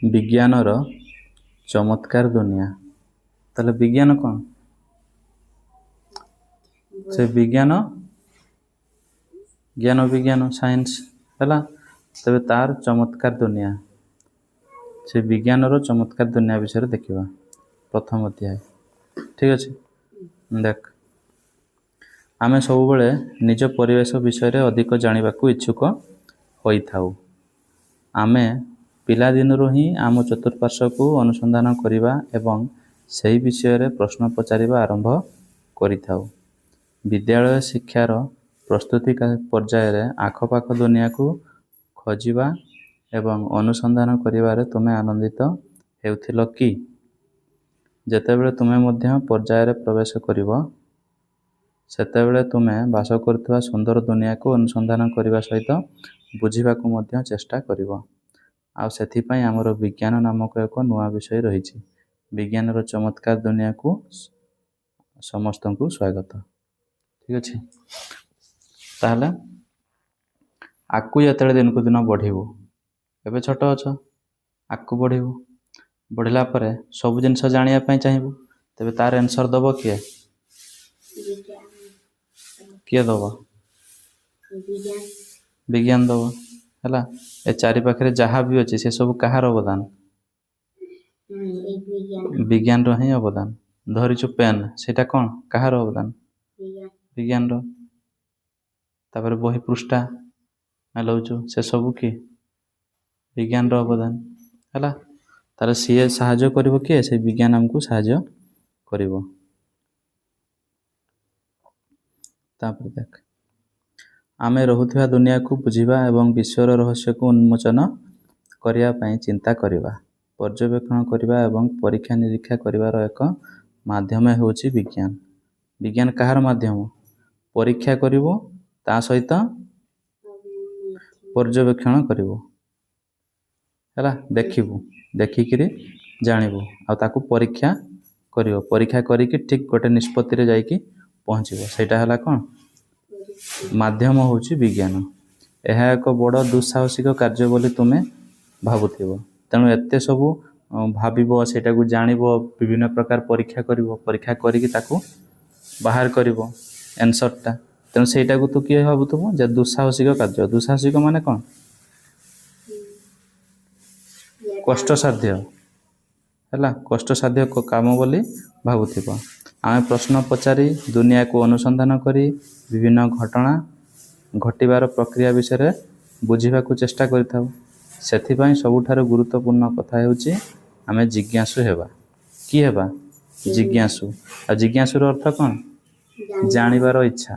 विज्ञानर चमत्कार दुनिया ताले विज्ञान कौन से विज्ञान ज्ञान विज्ञान साइंस है तबे तार चमत्कार दुनिया से विज्ञानर चमत्कार दुनिया विषय देखा प्रथम अध्याय ठीक अच्छे देख आमे सब बेले निज परिवेश विषय रे अधिक जानिबा को इच्छुक होई थाउ आमे पिला दिनरु ही आम चतुर्पार्श्व को अनुसंधान करिबा एवं सही विषय रे प्रश्न पचारिबा आरंभ करिथाउ विद्यालय शिक्षार प्रस्तुति पर्याय रे आखपाख दुनिया को खोजिबा एवं अनुसंधान करिबारे तुमे आनंदित हेउथिलो कि जेतेबेले तुमे मध्य पर्याय रे प्रवेश करिवो सेतेबेले तुमे बास करथुवा सुंदर दुनिया को अनुसंधान करिबा सहित बुझिबा को मध्य चेष्टा करिवो आउ सेथिपई आमर विज्ञान नामक एक नुआ विषय रही विज्ञानर चमत्कार दुनिया को समस्त को स्वागत ठीक अच्छे ताहले आकु जतले दिन को दिन बढ़िबो एबे छोट अछ आकु बढ़िबो बढ़िला परे सब जिनस जानिया पई चाहिबो तबे तार आंसर दबो किए किए दबो विज्ञान दबो हैला ए चारि पाखरे जहाँ भी अच्छे से सब कहार अवदान विज्ञान रो ही अवदान धरिचु पेन सेटा कौन कहार अवदान विज्ञान रो तापर बही पृष्ठा मेलौचु से सब कि विज्ञान रो अवदान हैला तार सीए साहाଯ୍ୟ करिवो कि से विज्ञान हमको साहाଯ୍य करिवो तापर देख आमे रहुथिबा दुनिया को बुझिबा एवं विश्वर रहस्य को उन्मोचन करिया पई चिंता करिबा पर्यवेक्षण करिबा एवं परीक्षा निरीक्षा करिवार एक माध्यम हेउची विज्ञान विज्ञान कहार माध्यम परीक्षा करिवो ता सहित पर्यवेक्षण करिवो हैला देखिबो देखिकिरी जानिबो आ ताकू परीक्षा करिवो परीक्षा करिकि ठीक गोटे निष्पत्ति रे जाइकि पहुँचबो सेटा हला कोन माध्यम होची विज्ञान यह एक बड़ दुस्साहसिक कार्य बोली तुमे भाबुथिबो तेणु एते सब भाबिबो सेटा को जानिबो विभिन्न प्रकार परीक्षा करिवो परीक्षा करिकि ताकू बाहर करिवो आंसरटा तेणु सेटा को तू किए भाबुथबो जे दुस्साहसिक कार्य दुस्साहसिक माने कोन कष्ट साध्य हैला कष्ट साध्य काम बोली भाबुथिबो आमे प्रश्न पचारि दुनिया को अनुसंधान करी विभिन्न घटना घटिबार प्रक्रिया विषय बुझिबा को चेष्टा करिथाउ सेथिपई सबुठार गुरुत्वपूर्ण कथा हेउची आमे जिज्ञासु हेबा कि हेबा जिज्ञासु आ जिज्ञासुर अर्थ कोन जानिबार इच्छा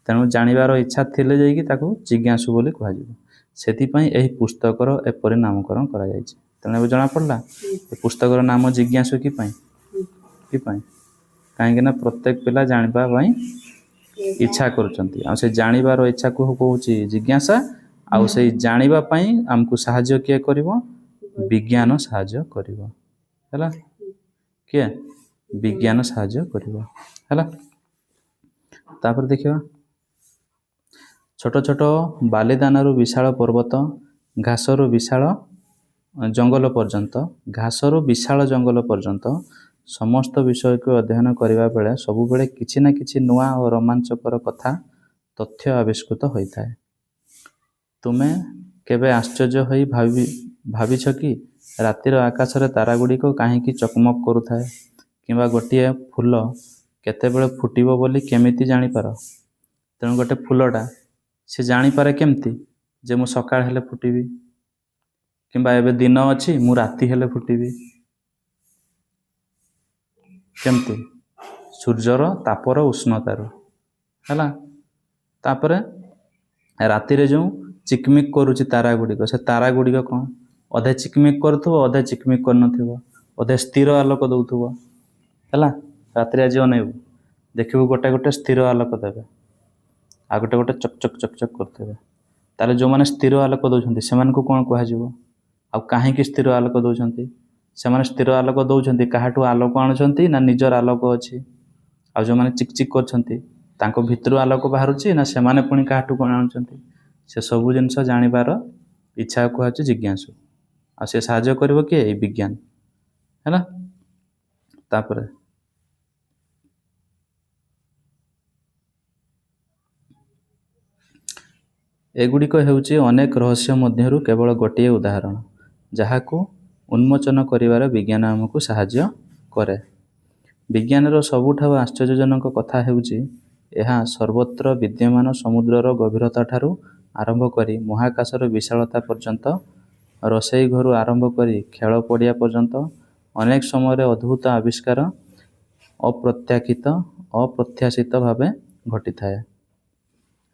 तेणु जानिबार इच्छा थिले जाइकि ताकू जिज्ञासु बोली कहा जिवो सेथिपई एही पुस्तकर एपरि नामकरण करा जायछि तेणु जना पड़ला ए पुस्तकर नाम जिज्ञासु कि पई काहेकि ना प्रत्येक पिला जानिबा पई इच्छा करुचंती आ से जानिबार इच्छा को कहूची जिज्ञासा आ से जानिबा पई हमको सहाय्य किए करिवो विज्ञान सहाय्य करिवो हैला के विज्ञान सहाय्य करिवो हैला तापर देखिबा छोट छोट बालिदानरु विशाल पर्वत घासरु विशाल जंगल पर्यंत समस्त विषय को अध्ययन करिबा बेले सबु बेले किछि ना किछि नुआ और रोमांचकर कथा तथ्य आविष्कृत होता है तुमे केबे आश्चर्य होई भाविछ कि रातिर आकाश रे तारा गुडी को काहेकि चकमक करुथाए किंबा गोटिए फूल केतेबेले फुटिबो बोली केमिति जानि पार तेणु गोटे फूलटा से जानि पारे केमती जे मु सकाळ हेले फुटिबी किंबा एबे दिन अछि मु राति हेले फुटिबी केमती सूर्यर तापर उष्णतार हैला तापरे राति रे जो चिकमिक करूची तारा गुड़िक से तारा गुड़िक कौन अधे चिकमिक करुथबो अधे चिकमिक कर नथिबो अधे स्थिर आलोक दउथबो हैला राति आज अनेबू देखिबू गोटे गोटे स्थिर आलोक देबे आ गोटे गोटे चक चक चक चक करथबे ताले जो माने स्थिर आलोक दउछंती सेमान को कोन कहा जिवो आ काहे कि स्थिर आलोक दउछंती सेमाने स्थिर आलोक दउछंती काहाटू आलोक आणुछंती ना निजर आलोक अछि आ जो माने चिक चिक करछंती तांको भितरु आलोक बाहरुची ना सेमाने पुणी काहाटू कोन आणुछंती से सबु जिनस जानिबार ଇଚ୍ଛା କୁହାଯାଉଛି ଜିଜ୍ଞାସୁ। ଆଉ ସେ ସାହାଯ୍ୟ କରିବ କିଏ? ଏଇ ବିଜ୍ଞାନ ହେଲା। ତାପରେ ଏଗୁଡ଼ିକ ହେଉଛି ଅନେକ ରହସ୍ୟ ମଧ୍ୟରୁ କେବଳ ଗୋଟିଏ ଉଦାହରଣ, ଯାହାକୁ ଉନ୍ମୋଚନ କରିବାର ବିଜ୍ଞାନ ଆମକୁ ସାହାଯ୍ୟ କରେ। ବିଜ୍ଞାନର ସବୁଠାରୁ ଆଶ୍ଚର୍ଯ୍ୟଜନକ କଥା ହେଉଛି ଏହା ସର୍ବତ୍ର ବିଦ୍ୟମାନ ସମୁଦ୍ରର ଗଭୀରତାଠାରୁ ଆରମ୍ଭ କରି ମହାକାଶର ବିଶାଳତା ପର୍ଯ୍ୟନ୍ତ, ରୋଷେଇ ଘରୁ ଆରମ୍ଭ କରି ଖେଳ ପଡ଼ିଆ ପର୍ଯ୍ୟନ୍ତ ଅନେକ ସମୟରେ ଅଦ୍ଭୁତ ଆବିଷ୍କାର ଅପ୍ରତ୍ୟାଶିତ ଭାବେ ଘଟିଥାଏ।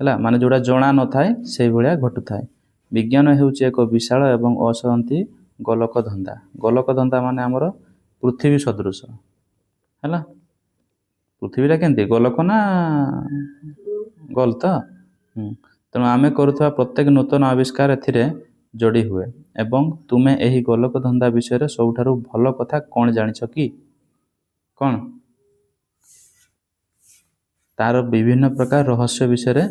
ହେଲା, ମାନେ ଯେଉଁଟା ଜଣା ନଥାଏ ସେଇଭଳିଆ ଘଟୁଥାଏ। ବିଜ୍ଞାନ ହେଉଛି ଏକ ବିଶାଳ ଏବଂ ଅସରନ୍ତି ଗୋଲକ ଧନ୍ଦା। ଗୋଲକ ଧନ୍ଦା ମାନେ ଆମର ପୃଥିବୀ ସଦୃଶ। ହେଲା, ପୃଥିବୀଟା କେମିତି ଗୋଲକ ନା ଗୋଲ ତ? ତେଣୁ ଆମେ କରୁଥିବା ପ୍ରତ୍ୟେକ ନୂତନ ଆବିଷ୍କାର ଏଥିରେ ଯୋଡ଼ି ହୁଏ। ଏବଂ ତୁମେ ଏହି ଗୋଲକ ଧନ୍ଦା ବିଷୟରେ ସବୁଠାରୁ ଭଲ କଥା କ'ଣ ଜାଣିଛ କି? କ'ଣ? ତାର ବିଭିନ୍ନ ପ୍ରକାର ରହସ୍ୟ ବିଷୟରେ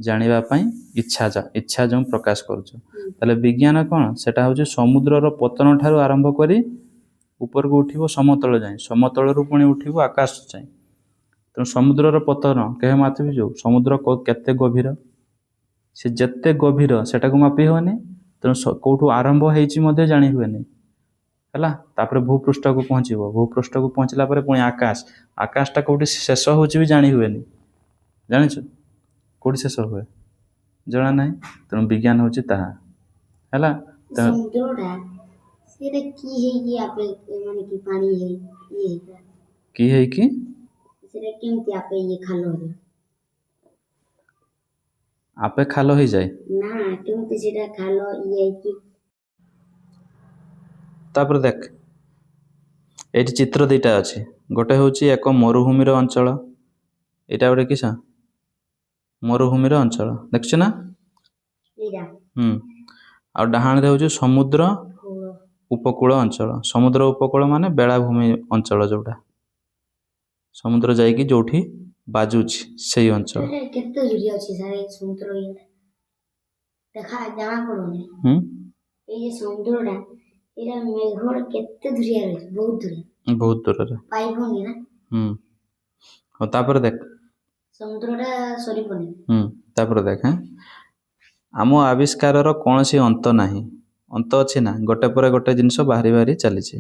ଜାଣିବା ପାଇଁ ଇଚ୍ଛା ଯେଉଁ ପ୍ରକାଶ କରୁଛୁ। ତାହେଲେ ବିଜ୍ଞାନ କ'ଣ? ସେଟା ହେଉଛି ସମୁଦ୍ରର ପତନ ଠାରୁ ଆରମ୍ଭ କରି ଉପରକୁ ଉଠିବ ସମତଳ ଯାଏଁ, ସମତଳରୁ ପୁଣି ଉଠିବ ଆକାଶ ଯାଏଁ। ତେଣୁ ସମୁଦ୍ରର ପତନ କେବେ ମାପିବି? ଯେଉଁ ସମୁଦ୍ର କେତେ ଗଭୀର, ସେ ଯେତେ ଗଭୀର ସେଟାକୁ ମାପି ହେବନି। ତେଣୁ କେଉଁଠୁ ଆରମ୍ଭ ହେଇଛି ମଧ୍ୟ ଜାଣି ହୁଏନି। ହେଲା, ତାପରେ ଭୂପୃଷ୍ଠକୁ ପହଞ୍ଚିବ, ଭୂପୃଷ୍ଠକୁ ପହଞ୍ଚିଲା ପରେ ପୁଣି ଆକାଶଟା କେଉଁଠି ଶେଷ ହେଉଛି ବି ଜାଣି ହୁଏନି। ଜାଣିଛୁ କେଉଁଠି ଶେଷ ହୁଏ? ଜଣା ନାହିଁ। ତେଣୁ ବିଜ୍ଞାନ ହେଉଛି ତାହା। ହେଲା, କି ହେଇକି ଆପେ ଖାଲ ହେଇଯାଏ। ତାପରେ ଦେଖ, ଏଇଠି ଚିତ୍ର ଦୁଇଟା ଅଛି। ଗୋଟେ ହେଉଛି ଏକ ମରୁଭୂମିର ଅଞ୍ଚଳ, ଏଇଟା ଗୋଟେ କିସ ମରୁଭୂମିର ଅଞ୍ଚଳ, ଦେଖୁଛୁ ନା? ଆଉ ଡାହାଣରେ ହେଉଛି ସମୁଦ୍ର ଉପକୂଳ ଅଞ୍ଚଳ। ସମୁଦ୍ର ଉପକୂଳ ମାନେ ବେଳାଭୂମି ଅଞ୍ଚଳ, ଯେଉଁଟା ସମୁଦ୍ର ଯାଇକି ଯେଉଁଠି ବାଜୁଛି ସେଇ ଅଞ୍ଚଳ। ବହୁତ ଦୂରରେ। ହଉ, ତାପରେ ଦେଖ, ତାପରେ ଦେଖ, ଆମ ଆବିଷ୍କାରର କୌଣସି ଅନ୍ତ ନାହିଁ। ଅନ୍ତ ଅଛି ନା? ଗୋଟେ ପରେ ଗୋଟେ ଜିନିଷ ବାହାରି ବାହାରି ଚାଲିଛି।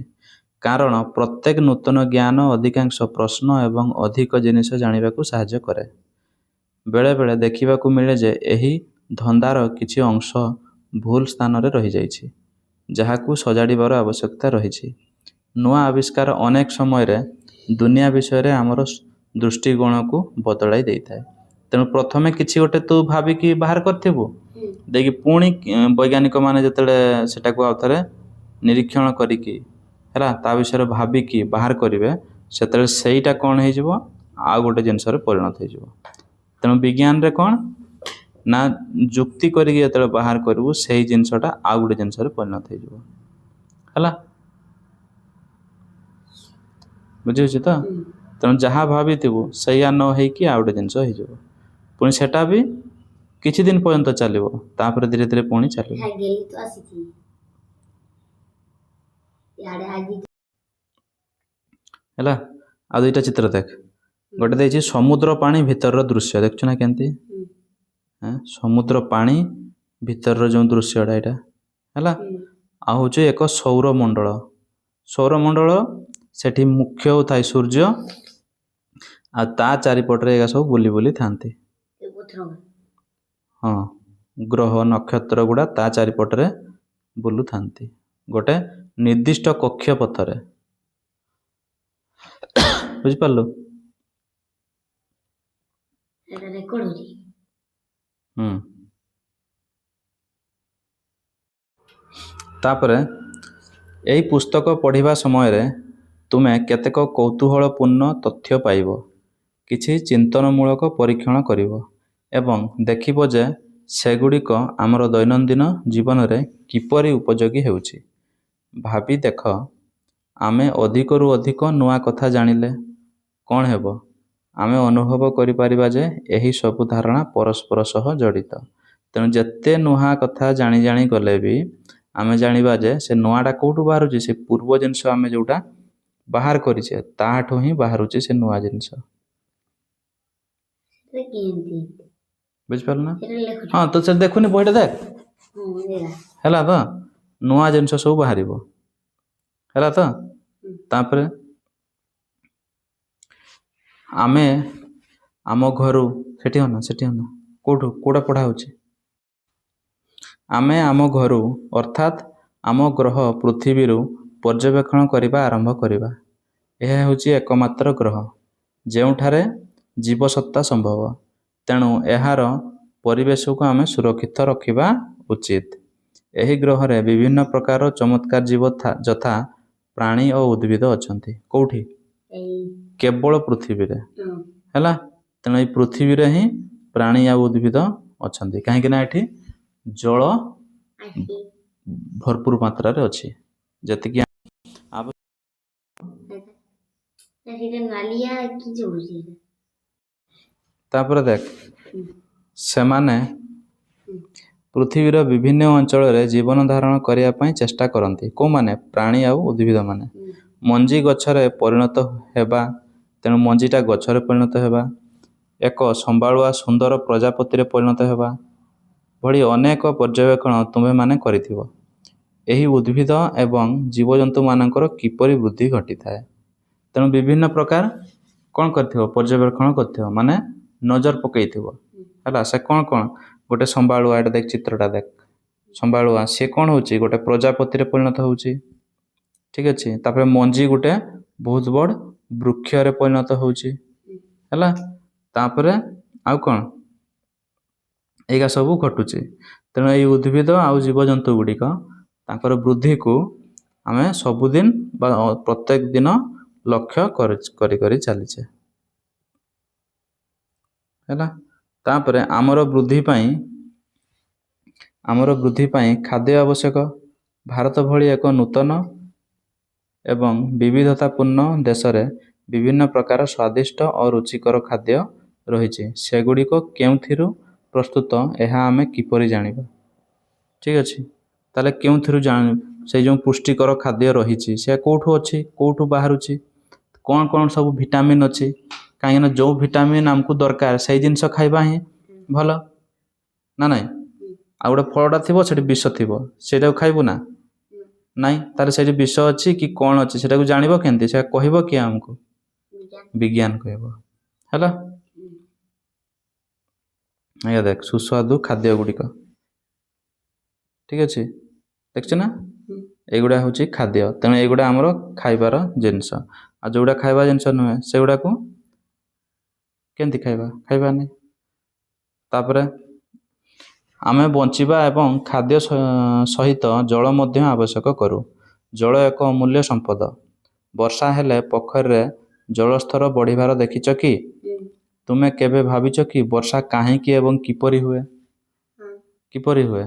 କାରଣ ପ୍ରତ୍ୟେକ ନୂତନ ଜ୍ଞାନ ଅଧିକାଂଶ ପ୍ରଶ୍ନ ଏବଂ ଅଧିକ ଜିନିଷ ଜାଣିବାକୁ ସାହାଯ୍ୟ କରେ। ବେଳେବେଳେ ଦେଖିବାକୁ ମିଳେ ଯେ ଏହି ଧନ୍ଦାର କିଛି ଅଂଶ ଭୁଲ ସ୍ଥାନରେ ରହିଯାଇଛି, ଯାହାକୁ ସଜାଡ଼ିବାର ଆବଶ୍ୟକତା ରହିଛି। ନୂଆ ଆବିଷ୍କାର ଅନେକ ସମୟରେ ଦୁନିଆ ବିଷୟରେ ଆମର ଦୃଷ୍ଟିକୋଣକୁ ବଦଳାଇ ଦେଇଥାଏ। ତେଣୁ ପ୍ରଥମେ କିଛି ଗୋଟେ ତୁ ଭାବିକି ବାହାର କରିଥିବୁ, ଦେଇକି ପୁଣି ବୈଜ୍ଞାନିକମାନେ ଯେତେବେଳେ ସେଟାକୁ ଆଉ ଥରେ ନିରୀକ୍ଷଣ କରିକି ହେଲା ତା ବିଷୟରେ ଭାବିକି ବାହାର କରିବେ, ସେତେବେଳେ ସେଇଟା କ'ଣ ହେଇଯିବ? ଆଉ ଗୋଟେ ଜିନିଷରେ ପରିଣତ ହେଇଯିବ। ତେଣୁ ବିଜ୍ଞାନରେ କ'ଣ ନା, ଯୁକ୍ତି କରିକି ଯେତେବେଳେ ବାହାର କରିବୁ ସେଇ ଜିନିଷଟା ଆଉ ଗୋଟେ ଜିନିଷରେ ପରିଣତ ହେଇଯିବ। ହେଲା, ବୁଝିହେଉଛି ତ? ତେଣୁ ଯାହା ଭାବିଥିବୁ ସେଇଆ ନ ହେଇକି ଆଉ ଗୋଟେ ଜିନିଷ ହେଇଯିବ। ପୁଣି ସେଟା ବି କିଛି ଦିନ ପର୍ଯ୍ୟନ୍ତ ଚାଲିବ, ତାପରେ ଧୀରେ ଧୀରେ ପୁଣି ଚାଲିବ। ହେଲା, ଆଉ ଦୁଇଟା ଚିତ୍ର ଦେଖ। ଗୋଟେ ଦେଇଛି ସମୁଦ୍ର ପାଣି ଭିତରର ଦୃଶ୍ୟ, ଦେଖୁଛୁ ନା କେମିତି? ସମୁଦ୍ର ପାଣି ଭିତରର ଯେଉଁ ଦୃଶ୍ୟଟା ଏଇଟା ହେଲା। ଆଉ ହେଉଛି ଏକ ସୌରମଣ୍ଡଳ। ସୌରମଣ୍ଡଳ ସେଠି ମୁଖ୍ୟ ଥାଏ ସୂର୍ଯ୍ୟ, ଆଉ ତା ଚାରିପଟରେ ଏଗା ସବୁ ବୁଲି ବୁଲି ଥାନ୍ତି। ହଁ, ଗ୍ରହ ନକ୍ଷତ୍ର ଗୁଡ଼ା ତା ଚାରିପଟରେ ବୁଲୁଥାନ୍ତି ଗୋଟେ ନିର୍ଦ୍ଦିଷ୍ଟ କକ୍ଷପଥରେ। ବୁଝିପାରିଲୁ? ତାପରେ ଏହି ପୁସ୍ତକ ପଢ଼ିବା ସମୟରେ ତୁମେ କେତେକ କୌତୂହଳପୂର୍ଣ୍ଣ ତଥ୍ୟ ପାଇବ, କିଛି ଚିନ୍ତନମୂଳକ ପରୀକ୍ଷଣ କରିବ ଏବଂ ଦେଖିବ ଯେ ସେଗୁଡ଼ିକ ଆମର ଦୈନନ୍ଦିନ ଜୀବନରେ କିପରି ଉପଯୋଗୀ ହେଉଛି। ଭାବି ଦେଖ, ଆମେ ଅଧିକରୁ ଅଧିକ ନୂଆ କଥା ଜାଣିଲେ କ'ଣ ହେବ? ଆମେ ଅନୁଭବ କରିପାରିବା ଯେ ଏହି ସବୁ ଧାରଣା ପରସ୍ପର ସହ ଜଡ଼ିତ। ତେଣୁ ଯେତେ ନୂଆ କଥା ଜାଣି ଜାଣି ଗଲେ ବି ଆମେ ଜାଣିବା ଯେ ସେ ନୂଆଟା କେଉଁଠୁ ବାହାରୁଛି, ସେ ପୂର୍ବ ଜିନିଷ ଆମେ ଯେଉଁଟା ବାହାର କରିଛେ ତାହାଠୁ ହିଁ ବାହାରୁଛି ସେ ନୂଆ ଜିନିଷ। ବୁଝିପାରିଲ ନା? ହଁ, ତ ସେ ଦେଖୁନି ବହିଟା ଦେଖ ହେଲା ତ, ନୂଆ ଜିନିଷ ସବୁ ବାହାରିବ ହେଲା ତ। ତାପରେ ଆମେ ଆମ ଘରୁ ସେଠି ହନା କୋଉଟା ପଢ଼ା ହେଉଛି, ଆମେ ଆମ ଘରୁ ଅର୍ଥାତ୍ ଆମ ଗ୍ରହ ପୃଥିବୀରୁ ପର୍ଯ୍ୟବେକ୍ଷଣ କରିବା ଆରମ୍ଭ କରିବା। ଏହା ହେଉଛି ଏକମାତ୍ର ଗ୍ରହ ଯେଉଁଠାରେ ଜୀବସତ୍ତା ସମ୍ଭବ। ତେଣୁ ଏହାର ପରିବେଶକୁ ଆମେ ସୁରକ୍ଷିତ ରଖିବା ଉଚିତ। ଏହି ଗ୍ରହରେ ବିଭିନ୍ନ ପ୍ରକାର ଚମତ୍କାର ଜୀବ ଯଥା ପ୍ରାଣୀ ଓ ଉଦ୍ଭିଦ ଅଛନ୍ତି। କେଉଁଠି? କେବଳ ପୃଥିବୀରେ ହେଲା। ତେଣୁ ଏଇ ପୃଥିବୀରେ ହିଁ ପ୍ରାଣୀ ଆଉ ଉଦ୍ଭିଦ ଅଛନ୍ତି, କାହିଁକି ନା ଏଠି ଜଳ ଭରପୁର ମାତ୍ରାରେ ଅଛି। ଯେତିକି ତାପରେ ଦେଖ, ସେମାନେ ପୃଥିବୀର ବିଭିନ୍ନ ଅଞ୍ଚଳରେ ଜୀବନ ଧାରଣ କରିବା ପାଇଁ ଚେଷ୍ଟା କରନ୍ତି। କେଉଁମାନେ? ପ୍ରାଣୀ ଆଉ ଉଦ୍ଭିଦ ମାନେ। ମଞ୍ଜି ଗଛରେ ପରିଣତ ହେବା, ତେଣୁ ମଞ୍ଜିଟା ଗଛରେ ପରିଣତ ହେବା, ଏକ ସମ୍ବାଳୁଆ ସୁନ୍ଦର ପ୍ରଜାପତିରେ ପରିଣତ ହେବା ଭଳି ଅନେକ ପର୍ଯ୍ୟବେକ୍ଷଣ ତୁମେମାନେ କରିଥିବ। ଏହି ଉଦ୍ଭିଦ ଏବଂ ଜୀବଜନ୍ତୁମାନଙ୍କର କିପରି ବୃଦ୍ଧି ଘଟିଥାଏ। ତେଣୁ ବିଭିନ୍ନ ପ୍ରକାର କ'ଣ କରିଥିବ? ପର୍ଯ୍ୟବେକ୍ଷଣ କରିଥିବ, ମାନେ ନଜର ପକାଇଥିବ ହେଲା। ସେ କ'ଣ ଗୋଟେ ସମ୍ବାଳୁଆ, ଏଇଟା ଦେଖ, ଚିତ୍ରଟା ଦେଖ, ସମ୍ବାଳୁଆ ସିଏ କ'ଣ ହେଉଛି? ଗୋଟେ ପ୍ରଜାପତିରେ ପରିଣତ ହେଉଛି, ଠିକ୍ ଅଛି। ତାପରେ ମଞ୍ଜି ଗୋଟେ ବହୁତ ବଡ଼ ବୃକ୍ଷରେ ପରିଣତ ହେଉଛି ହେଲା। ତାପରେ ଆଉ କ'ଣ? ଏଇଗା ସବୁ ଘଟୁଛି। ତେଣୁ ଏଇ ଉଦ୍ଭିଦ ଆଉ ଜୀବଜନ୍ତୁ ଗୁଡ଼ିକ ତାଙ୍କର ବୃଦ୍ଧିକୁ ଆମେ ସବୁଦିନ ବା ପ୍ରତ୍ୟେକ ଦିନ ଲକ୍ଷ୍ୟ କରି ଚାଲିଛେ ହେଲା। ତାପରେ ଆମର ବୃଦ୍ଧି ପାଇଁ ଖାଦ୍ୟ ଆବଶ୍ୟକ। ଭାରତ ଭଳି ଏକ ନୂତନ ଏବଂ ବିବିଧତାପୂର୍ଣ୍ଣ ଦେଶରେ ବିଭିନ୍ନ ପ୍ରକାର ସ୍ୱାଦିଷ୍ଟ ଓ ରୁଚିକର ଖାଦ୍ୟ ରହିଛି। ସେଗୁଡ଼ିକ କେଉଁଥିରୁ ପ୍ରସ୍ତୁତ ଏହା ଆମେ କିପରି ଜାଣିବା? ଠିକ୍ ଅଛି। ତାହେଲେ କେଉଁଥିରୁ ଜାଣିବୁ? ସେଇ ଯେଉଁ ପୁଷ୍ଟିକର ଖାଦ୍ୟ ରହିଛି ସେ କେଉଁଠୁ ଅଛି, କେଉଁଠୁ ବାହାରୁଛି, କ'ଣ କ'ଣ ସବୁ ଭିଟାମିନ୍ ଅଛି। କାହିଁକିନା ଯେଉଁ ଭିଟାମିନ୍ ଆମକୁ ଦରକାର ସେଇ ଜିନିଷ ଖାଇବା ହିଁ ଭଲ ନା ନାହିଁ। ଆଉ ଗୋଟେ ଫଳଟା ଥିବ ସେଠି ବିଷ ଥିବ, ସେଇଟାକୁ ଖାଇବୁ ନା? ନାଇଁ। ତାହେଲେ ସେଇଠି ବିଷ ଅଛି କି କ'ଣ ଅଛି ସେଟାକୁ ଜାଣିବ କେମିତି? ସେଟା କହିବ କିଏ ଆମକୁ? ବିଜ୍ଞାନ କହିବ ହେଲା। ଆଜ୍ଞା ଦେଖ, ସୁସ୍ୱାଦୁ ଖାଦ୍ୟ ଗୁଡ଼ିକ, ଠିକ୍ ଅଛି, ଦେଖୁଛୁ ନା? ଏଇଗୁଡ଼ା ହେଉଛି ଖାଦ୍ୟ। ତେଣୁ ଏଇଗୁଡ଼ା ଆମର ଖାଇବାର ଜିନିଷ। ଆଉ ଯେଉଁଗୁଡ଼ା ଖାଇବା ଜିନିଷ ନୁହେଁ ସେଗୁଡ଼ାକୁ କେମିତି ଖାଇବାନି। ତାପରେ ଆମେ ବଞ୍ଚିବା ଏବଂ ଖାଦ୍ୟ ସହିତ ଜଳ ମଧ୍ୟ ଆବଶ୍ୟକ କରୁ। ଜଳ ଏକ ଅମୂଲ୍ୟ ସମ୍ପଦ। ବର୍ଷା ହେଲେ ପୋଖରୀରେ ଜଳସ୍ତର ବଢ଼ିବାର ଦେଖିଛ କି? ତୁମେ କେବେ ଭାବିଛ କି ବର୍ଷା କାହିଁକି ଏବଂ କିପରି ହୁଏ? କିପରି ହୁଏ?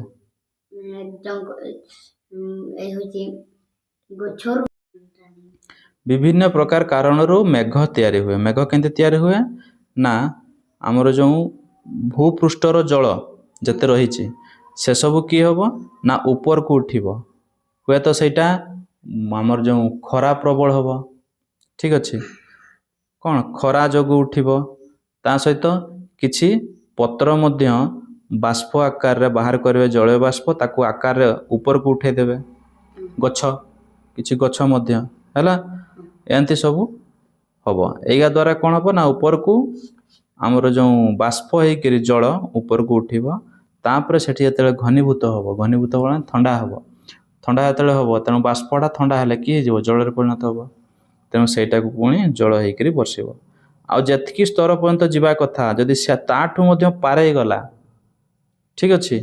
ବିଭିନ୍ନ ପ୍ରକାର କାରଣରୁ ମେଘ ତିଆରି ହୁଏ। ମେଘ କେମିତି ତିଆରି ହୁଏ? ନା ଆମର ଯେଉଁ ଭୂପୃଷ୍ଠର ଜଳ ଯେତେ ରହିଛି ସେସବୁ କି ହେବ ନା ଉପରକୁ ଉଠିବ। ହୁଏତ ସେଇଟା ଆମର ଯେଉଁ ଖରା ପ୍ରବଳ ହେବ, ଠିକ୍ ଅଛି, କ'ଣ ଖରା ଯୋଗୁଁ ଉଠିବ। ତା ସହିତ କିଛି ପତ୍ର ମଧ୍ୟ ବାଷ୍ପ ଆକାରରେ ବାହାର କରିବେ, ଜଳୀୟ ବାଷ୍ପ, ତାକୁ ଆକାରରେ ଉପରକୁ ଉଠାଇ ଦେବେ। କିଛି ଗଛ ମଧ୍ୟ ହେଲା। ଏମିତି ସବୁ ହେବ। ଏଇଆ ଦ୍ୱାରା କ'ଣ ହେବ ନା ଉପରକୁ ଆମର ଯେଉଁ ବାଷ୍ପ ହେଇକିରି ଜଳ ଉପରକୁ ଉଠିବ। ତାପରେ ସେଠି ଯେତେବେଳେ ଘନୀଭୂତ ହେବ ଥଣ୍ଡା ହେବ। ଥଣ୍ଡା ଯେତେବେଳେ ହେବ ତେଣୁ ବାଷ୍ପଟା ଥଣ୍ଡା ହେଲେ କି ହେଇଯିବ? ଜଳରେ ପରିଣତ ହେବ। ତେଣୁ ସେଇଟାକୁ ପୁଣି ଜଳ ହେଇକିରି ବର୍ଷିବ। ଆଉ ଯେତିକି ସ୍ତର ପର୍ଯ୍ୟନ୍ତ ଯିବା କଥା ଯଦି ସେ ତାଠୁ ମଧ୍ୟ ପାରେଇଗଲା, ଠିକ୍ ଅଛି,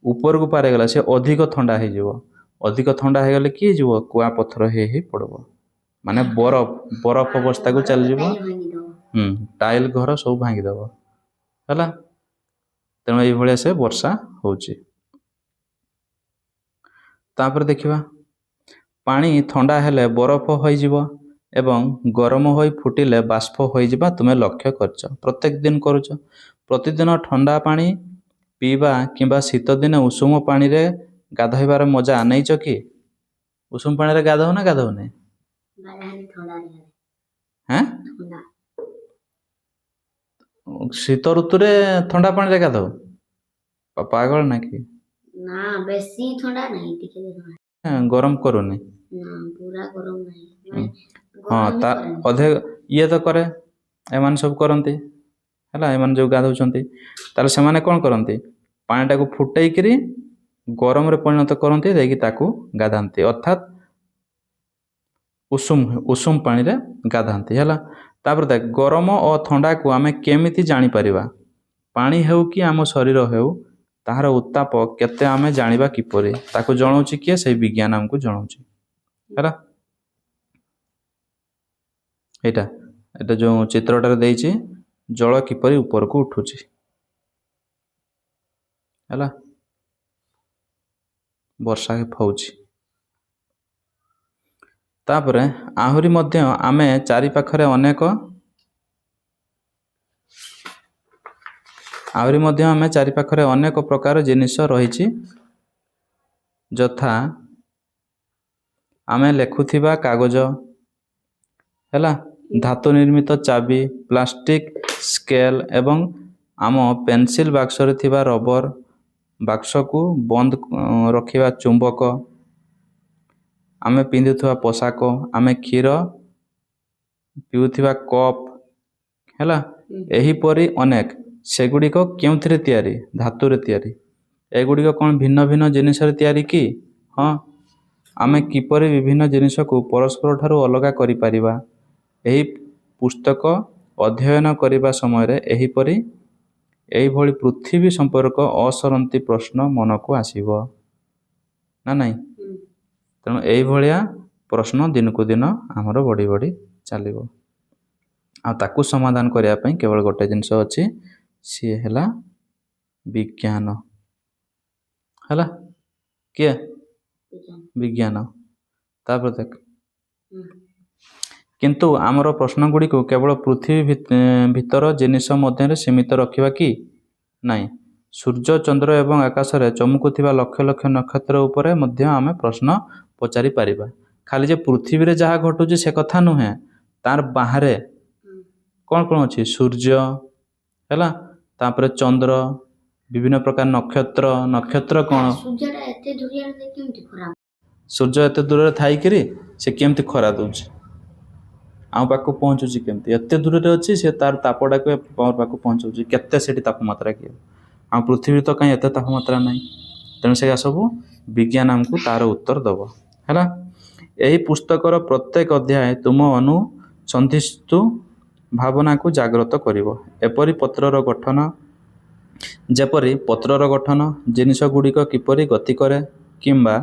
ଉପରକୁ ପାରେଇଗଲା, ସେ ଅଧିକ ଥଣ୍ଡା ହେଇଯିବ। ଅଧିକ ଥଣ୍ଡା ହେଇଗଲେ କି ହେଇଯିବ? କୁଆପଥର ହେଇ ପଡ଼ିବ, ମାନେ ବରଫ ଅବସ୍ଥାକୁ ଚାଲିଯିବ। ଟାଇଲ ଘର ସବୁ ଭାଙ୍ଗିଦେବ ହେଲା। ତେଣୁ ଏଇଭଳିଆ ସେ ବର୍ଷା ହେଉଛି। ତାପରେ ଦେଖିବା, ପାଣି ଥଣ୍ଡା ହେଲେ ବରଫ ହୋଇଯିବ ଏବଂ ଗରମ ହୋଇ ଫୁଟିଲେ ବାଷ୍ପ ହୋଇଯିବା ତୁମେ ଲକ୍ଷ୍ୟ କରିଛ, ପ୍ରତ୍ୟେକ ଦିନ କରୁଛ। ପ୍ରତିଦିନ ଥଣ୍ଡା ପାଣି ପିଇବା କିମ୍ବା ଶୀତ ଦିନେ ଉଷୁମ ପାଣିରେ ଗାଧୋଇବାର ମଜା ନେଇଛ କି? ଉଷୁମ ପାଣିରେ ଗାଧୋଉ ନା ଗାଧୋଉନି? ହାଁ? ଶୀତ ଋତୁରେ ଥଣ୍ଡା ପାଣିରେ ଗାଧୋଉ? ପାଗଳ ନା କି? ନା ବେଶୀ ଥଣ୍ଡା ନାହିଁ, ଟିକେ ଗରମ କରୁନି? ପୁରା ଗରମ ନାହିଁ। ହଁ, ତା ଅଧେ ଇଏ ତ କରେ, ଏମାନେ ସବୁ କରନ୍ତି ହେଲା। ଏମାନେ ଯେଉଁ ଗାଧଉଛନ୍ତି, ତାହେଲେ ସେମାନେ କ'ଣ କରନ୍ତି? ପାଣିଟାକୁ ଫୁଟେଇକିରି ଗରମରେ ପରିଣତ କରନ୍ତି, ଦେଇକି ତାକୁ ଗାଧାନ୍ତି, ଅର୍ଥାତ୍ ଉଷୁମ ପାଣିରେ ଗାଧାନ୍ତି ହେଲା। ତାପରେ ଦେଖ, ଗରମ ଓ ଥଣ୍ଡାକୁ ଆମେ କେମିତି ଜାଣିପାରିବା? ପାଣି ହେଉ କି ଆମ ଶରୀର ହେଉ, ତାହାର ଉତ୍ତାପ କେତେ ଆମେ ଜାଣିବା କିପରି? ତାକୁ ଜଣାଉଛି କିଏ? ସେଇ ବିଜ୍ଞାନ ଆମକୁ ଜଣାଉଛି ହେଲା। ଏଇଟା ଯେଉଁ ଚିତ୍ରଟାରେ ଦେଇଛି, ଜଳ କିପରି ଉପରକୁ ଉଠୁଛି ହେଲା, ବର୍ଷା ହଉଛି। ତାପରେ ଆହୁରି ମଧ୍ୟ ଆମେ ଚାରିପାଖରେ ଅନେକ ପ୍ରକାର ଜିନିଷ ରହିଛି, ଯଥା ଆମେ ଲେଖୁଥିବା କାଗଜ ହେଲା, ଧାତୁ ନିର୍ମିତ ଚାବି, ପ୍ଲାଷ୍ଟିକ ସ୍କେଲ ଏବଂ ଆମ ପେନସିଲ ବାକ୍ସରେ ଥିବା ରବର ବାକ୍ସକୁ ବନ୍ଦ ରଖିବା ଚୁମ୍ବକ, ଆମେ ପିନ୍ଧୁଥିବା ପୋଷାକ, ଆମେ କ୍ଷୀର ପିଉଥିବା କପ୍ ହେଲା, ଏହିପରି ଅନେକ। ସେଗୁଡ଼ିକ କେଉଁଥିରେ ତିଆରି? ଧାତୁରେ ତିଆରି। ଏଗୁଡ଼ିକ କ'ଣ ଭିନ୍ନ ଭିନ୍ନ ଜିନିଷରେ ତିଆରି କି? ହଁ। ଆମେ କିପରି ବିଭିନ୍ନ ଜିନିଷକୁ ପରସ୍ପରଠାରୁ ଅଲଗା କରିପାରିବା? ଏହି ପୁସ୍ତକ ଅଧ୍ୟୟନ କରିବା ସମୟରେ ଏହିଭଳି ପୃଥିବୀ ସମ୍ପର୍କ ଅସରନ୍ତି ପ୍ରଶ୍ନ ମନକୁ ଆସିବ ନା ନାହିଁ? ତେଣୁ ଏଇଭଳିଆ ପ୍ରଶ୍ନ ଦିନକୁ ଦିନ ଆମର ବଢ଼ି ବଢ଼ି ଚାଲିବ। ଆଉ ତାକୁ ସମାଧାନ କରିବା ପାଇଁ କେବଳ ଗୋଟେ ଜିନିଷ ଅଛି, ସିଏ ହେଲା ବିଜ୍ଞାନ ହେଲା। କିଏ? ବିଜ୍ଞାନ। ତାପରେ ଦେଖ, କିନ୍ତୁ ଆମର ପ୍ରଶ୍ନଗୁଡ଼ିକୁ କେବଳ ପୃଥିବୀ ଭିତର ଜିନିଷ ମଧ୍ୟରେ ସୀମିତ ରଖିବା କି? ନାହିଁ। ସୂର୍ଯ୍ୟ, ଚନ୍ଦ୍ର ଏବଂ ଆକାଶରେ ଚମକୁଥିବା ଲକ୍ଷ ଲକ୍ଷ ନକ୍ଷତ୍ର ଉପରେ ମଧ୍ୟ ଆମେ ପ୍ରଶ୍ନ ପଚାରି ପାରିବା। ଖାଲି ଯେ ପୃଥିବୀରେ ଯାହା ଘଟୁଛି ସେ କଥା ନୁହେଁ, ତାର ବାହାରେ କ'ଣ କ'ଣ ଅଛି? ସୂର୍ଯ୍ୟ ହେଲା, ତାପରେ ଚନ୍ଦ୍ର, ବିଭିନ୍ନ ପ୍ରକାର ନକ୍ଷତ୍ର କ'ଣ? ସୂର୍ଯ୍ୟ ଏତେ ଦୂରରେ ଥାଇକିରି ସେ କେମିତି ଖରା ଦେଉଛି? ଆମ ପାଖକୁ ପହଞ୍ଚୁଛି କେମିତି? ଏତେ ଦୂରରେ ଅଛି, ସେ ତାର ତାପଟାକୁ ଆମ ପାଖକୁ ପହଞ୍ଚାଉଛି। କେତେ ସେଠି ତାପମାତ୍ରା କିଏ? ଆମ ପୃଥିବୀରେ ତ କାହିଁ ଏତେ ତାପମାତ୍ରା ନାହିଁ। ତେଣୁ ସେୟା ସବୁ ବିଜ୍ଞାନ ଆମକୁ ତାର ଉତ୍ତର ଦେବ ହେଲା। ଏହି ପୁସ୍ତକର ପ୍ରତ୍ୟେକ ଅଧ୍ୟାୟ ତୁମ ଅନୁସନ୍ଧିତ୍ସୁ ଭାବନାକୁ ଜାଗ୍ରତ କରିବ। ଯେପରି ପତ୍ରର ଗଠନ, ଜିନିଷ ଗୁଡ଼ିକ କିପରି ଗତି କରେ, କିମ୍ବା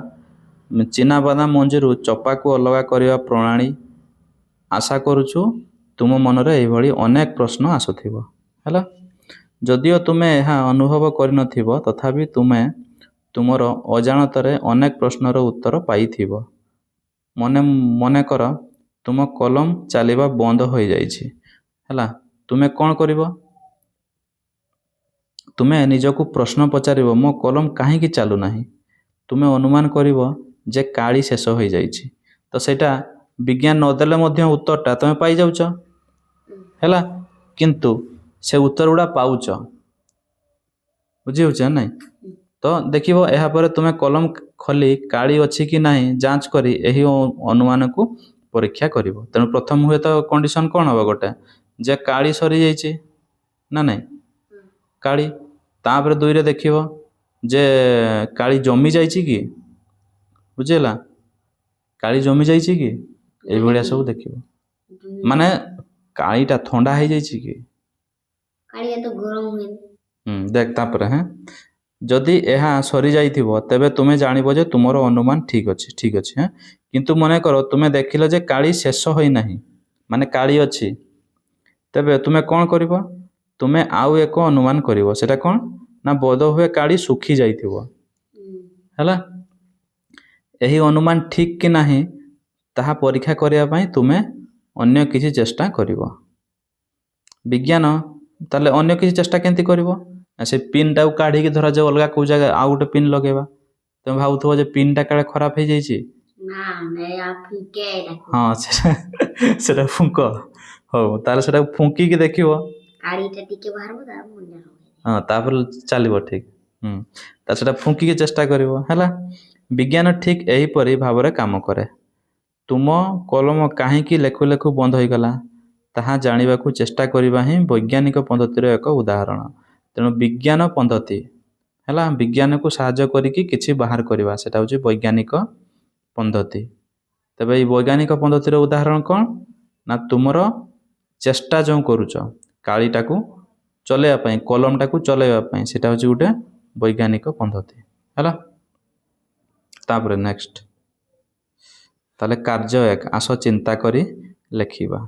ଚିନାବାଦାମ ମଞ୍ଜିରୁ ଚୋପାକୁ ଅଲଗା କରିବା ପ୍ରଣାଳୀ। ଆଶା କରୁଛୁ ତୁମ ମନରେ ଏହିଭଳି ଅନେକ ପ୍ରଶ୍ନ ଆସୁଥିବ ହେଲା। ଯଦିଓ ତୁମେ ଏହା ଅନୁଭବ କରିନଥିବ, ତଥାପି ତୁମେ ତୁମର ଅଜାଣତରେ ଅନେକ ପ୍ରଶ୍ନର ଉତ୍ତର ପାଇଥିବ। ମନେକର ତୁମ କଲମ ଚାଲିବା ବନ୍ଦ ହୋଇଯାଇଛି ହେଲା। ତୁମେ କ'ଣ କରିବ? ତୁମେ ନିଜକୁ ପ୍ରଶ୍ନ ପଚାରିବ, ମୋ କଲମ କାହିଁକି ଚାଲୁନାହିଁ? ତୁମେ ଅନୁମାନ କରିବ ଯେ କାଳି ଶେଷ ହୋଇଯାଇଛି। ତ ସେଇଟା ବିଜ୍ଞାନ ନଦେଲେ ମଧ୍ୟ ଉତ୍ତରଟା ତୁମେ ପାଇଯାଉଛ ହେଲା। କିନ୍ତୁ ସେ ଉତ୍ତର ଗୁଡ଼ା ପାଉଛ, ବୁଝିହେଉଛି ନା ନାହିଁ? ତ ଦେଖିବ, ଏହାପରେ ତୁମେ କଲମ ଖୋଲି କାଳି ଅଛି କି ନାହିଁ ଯାଞ୍ଚ କରି ଏହି ଅନୁମାନକୁ ପରୀକ୍ଷା କରିବ। ତେଣୁ ପ୍ରଥମ ହୁଏତ କଣ୍ଡିସନ୍ କ'ଣ ହେବ? ଗୋଟେ ଯେ କାଳି ସରିଯାଇଛି ନା ନାହିଁ, କାଳି। ତାପରେ ଦୁଇରେ ଦେଖିବ ଯେ କାଳି ଜମି ଯାଇଛି କି, ବୁଝିହେଲା? କାଳି ଜମି ଯାଇଛି କି, ଏଇଭଳିଆ ସବୁ ଦେଖିବ। ମାନେ କାଳିଟା ଥଣ୍ଡା ହେଇଯାଇଛି କି? ଦେଖ ତାପରେ ଯଦି ଏହା ସରିଯାଇଥିବ, ତେବେ ତୁମେ ଜାଣିବ ଯେ ତୁମର ଅନୁମାନ ଠିକ୍ ଅଛି। କିନ୍ତୁ ମନେକର ତୁମେ ଦେଖିଲ ଯେ କାଳି ଶେଷ ହୋଇନାହିଁ, ମାନେ କାଳି ଅଛି, ତେବେ ତୁମେ କ'ଣ କରିବ? ତୁମେ ଆଉ ଏକ ଅନୁମାନ କରିବ। ସେଟା କ'ଣ ନା, ବୋଧହୁଏ କାଳି ଶୁଖି ଯାଇଥିବ ହେଲା। ଏହି ଅନୁମାନ ଠିକ୍ କି ନାହିଁ ତାହା ପରୀକ୍ଷା କରିବା ପାଇଁ ତୁମେ ଅନ୍ୟ କିଛି ଚେଷ୍ଟା କରିବ। ବିଜ୍ଞାନ ତାହେଲେ ଅନ୍ୟ କିଛି ଚେଷ୍ଟା କେମିତି କରିବ? से पिनटाକୁ କାଢ଼ିକି ଧରାଯାଉ ଅଲଗା କେଉଁ ଜାଗା ଆଉ ଗୋଟେ ପିନ୍ ଲଗେଇବା, ତୁମେ ଭାବୁଥିବ ଯେ ପିନ୍ଟା କାଳେ ଖରାପ ହେଇଯାଇଛି। ନା ନୟା ଫୁକେ ତାକୁ ହଁ ସେଟା ଫୁଙ୍କ। ହଉ ତାହେଲେ ସେଟାକୁ ଫୁଙ୍କିକି ଦେଖିବ, କାଳିଟା ଟିକେ ବାହାରିବ ତା ମୁଣ୍ଡ ହଁ ତାପରେ ଚାଲିବ ଠିକ୍। ତା ସେଟା ଫୁଙ୍କିକି ଚେଷ୍ଟା କରିବ ହେଲା। ବିଜ୍ଞାନ ଠିକ୍ ଏହିପରି ଭାବରେ କାମ କରେ। ତୁମ କଲମ କାହିଁକି ଲେଖୁ ଲେଖୁ ବନ୍ଦ ହୋଇଗଲା ତାହା ଜାଣିବାକୁ ଚେଷ୍ଟା କରିବା ହିଁ ବୈଜ୍ଞାନିକ ପଦ୍ଧତିର ଏକ ଉଦାହରଣ। ତେଣୁ ବିଜ୍ଞାନ ପଦ୍ଧତି ହେଲା, ବିଜ୍ଞାନକୁ ସାହାଯ୍ୟ କରିକି କିଛି ବାହାର କରିବା, ସେଟା ହେଉଛି ବୈଜ୍ଞାନିକ ପଦ୍ଧତି। ତେବେ ଏଇ ବୈଜ୍ଞାନିକ ପଦ୍ଧତିର ଉଦାହରଣ କ'ଣ ନା ତୁମର ଚେଷ୍ଟା ଯେଉଁ କରୁଛ କାଳିଟାକୁ ଚଲେଇବା ପାଇଁ, କଲମଟାକୁ ଚଲେଇବା ପାଇଁ, ସେଟା ହେଉଛି ଗୋଟେ ବୈଜ୍ଞାନିକ ପଦ୍ଧତି ହେଲା। ତାପରେ ନେକ୍ସଟ ତାହେଲେ କାର୍ଯ୍ୟ 1 ଆସ ଚିନ୍ତା କରି ଲେଖିବା।